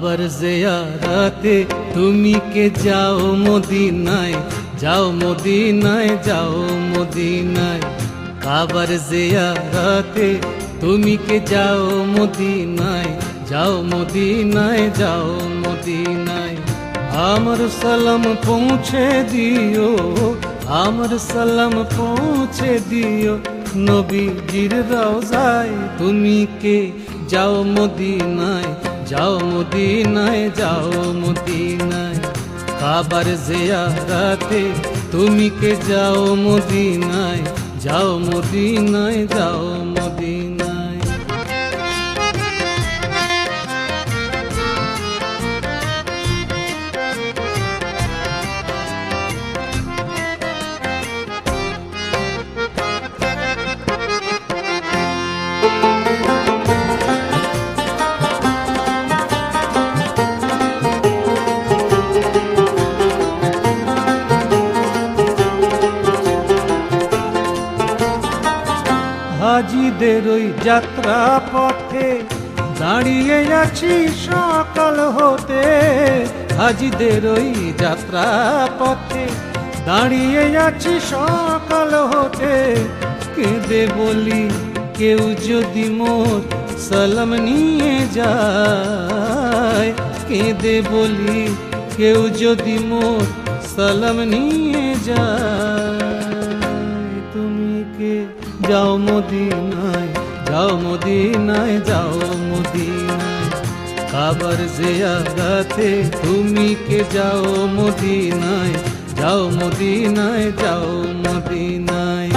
কাবার জিয়ারতে তুমি কে যাও মদিনায়, যাও মদিনায়, যাও মদিনায়। কাবার জিয়ারতে তুমি কে যাও মদিনায়, যাও মদিনায়, যাও মদিনায়। আমার সালাম পৌঁছে দিও, আমার সালাম পৌঁছে দিও নবীজির রওজায়। তুমি কে যাও মদিনায়, যাও মদিনায়, যাও মদিনায়। কাবার জিয়ারতে তুমি কে যাও মদিনায়, যাও মদিনায়, যাও মদিনায়। হাজিদের ওই যাত্রা পথে দাঁড়িয়ে আছি সকাল হতে, হাজিদের ওই যাত্রা পথে দাঁড়িয়ে আছি সকাল হতে। কেঁদে বলি কেউ যদি মোর সালাম নিয়ে যায়, কেঁদে বলি কেউ যদি মোর সালাম নিয়ে যায়। তুমি কে যাও মদিনায়, যাও মদিনায়, যাও মদিনায়। কাবার জিয়ারতে তুমি কে যাও মদিনায়, যাও মদিনায়, যাও মদিনায়।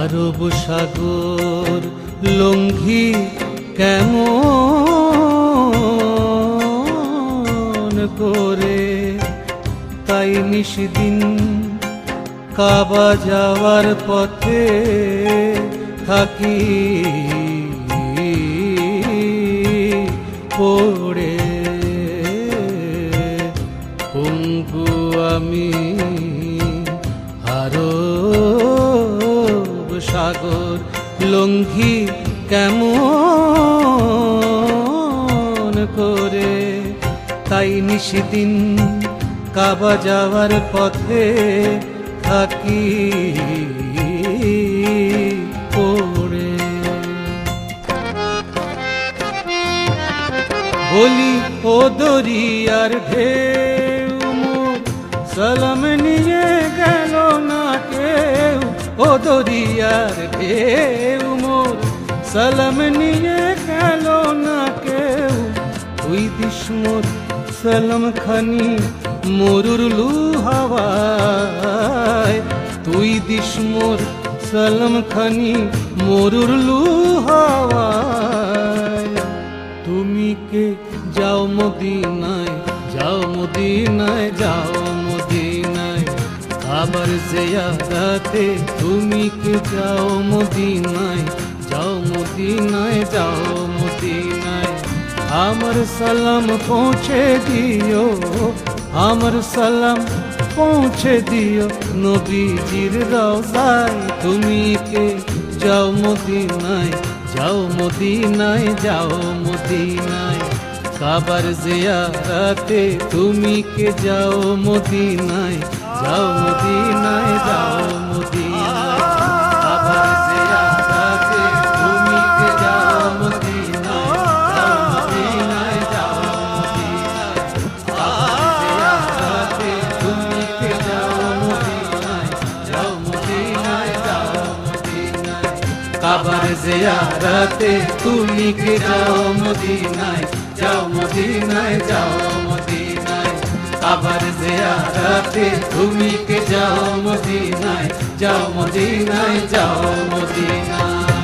আরব সাগর লঙ্ঘি কেমন করে, তাই নিশদিন কাবা যাওয়ার পথে থাকি পড়ে। পঙ্গু আমি আরব সাগর লঙ্ঘি কেমন করে, তাই নিশদিন কাবা যাওয়ার পথে থাকি পড়ে। বলি ও দরিয়ার ঢেউ মোর সালাম নিয়ে গেল না কেউ, ও দরিয়ার ঢেউ মোর সালাম নিয়ে গেল না কেউ। তুই দিস মোর সালাম খানি মরুর লুহাওয়ায়, তুই দিস মোর সালাম খানি মরুর লুহাওয়ায়। তুমি কে যাও মদিনায়, যাও মদিনায়, যাও মদিনায়। কাবার জিয়ারতে তুমি কে যাও মদিনায়, যাও মদিনায়, যাও মদিনায়। আমার সালাম পৌঁছে দিও, আমার সালাম পৌঁছে দিও নবীজির রওজায়। তুমি কে যাও মদিনায়, যাও মদিনায়, যাও মদিনায়। কাবার জিয়ারতে তুমি কে যাও মদিনায়, যাও মদিনায়, যাও মদিনায়। কাবার জিয়ারতে তুমি কে যাও মদিনায়, যাও মদিনায়, যাও মদিনায়। কাবার জিয়ারতে তুমি কে যাও মদিনায়, যাও মদিনায়, যাও মদিনায়। কাবার জিয়ারতে তুমি কে যাও মদিনায়, যাও মদিনায়, যাও মদিনায়। কাবার জিয়ারতে তুমি কে যাও মদিনায়, যাও মদিনায়, যাও মদিনায়।